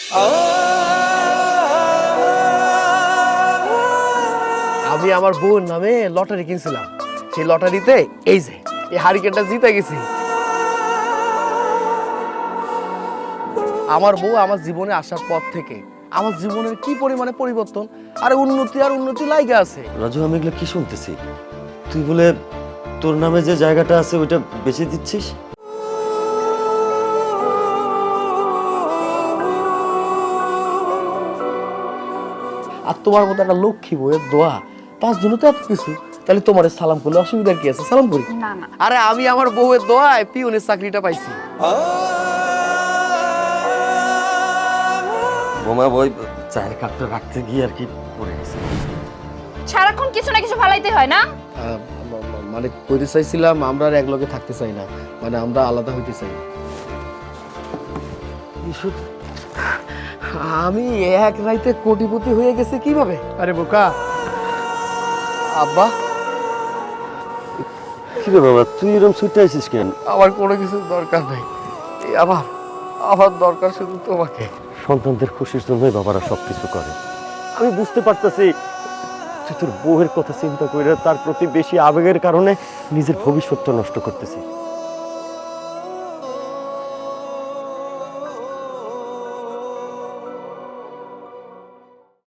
আমি আমার বউর নামে লটারি কিনছিলাম, সেই লটারিতে এই যে এই হারিকেনটা জিতে গেছি। আমার বউ আমার জীবনে আসার পর থেকে আমার জীবনের কি পরিমাণে পরিবর্তন, আরে উন্নতি আর উন্নতি লাইগা আছে। রাজু, আমি এগুলো কি শুনতেছি? তুই বলে তোর নামে যে জায়গাটা আছে ওইটা বেচে দিচ্ছিস? আর তোমার মতো একটা লক্ষ্মী বউয়ের দোয়া, তার জন্য তো এত কিছু। তাহলে তোমার সালাম করলে অসুবিধার কি আছে? সালাম করি। না না, আরে আমি আমার বউয়ের দোয়ায় পিওনের চাকরিটা পাইছি। বোমা বই চায়ের কাপটা রাখতে গিয়ে আর কি পড়ে গেছে। সারাক্ষণ কিছু না কিছু ফালাইতে হয় না। মানে কইতে চাইছিলাম আমরা আর একলগে থাকতে চাই না, মানে আমরা আলাদা হইতে চাই। আমি এক রাইতে কোটিপতি হয়ে গেছে কিভাবে? আরে বোকা, আব্বা, কি রে বাবা, তুই এরকম ছুটে আসিস কেন? আমার কোনো কিছু দরকার নাই, এই আমার দরকার শুধু তোমাকে। সন্তানদের খুশির জন্যই বাবারা সবকিছু করে। আমি বুঝতে পারতেছি তুই তোর বউয়ের কথা চিন্তা করে তার প্রতি বেশি আবেগের কারণে নিজের ভবিষ্যৎটা নষ্ট করতেছিস।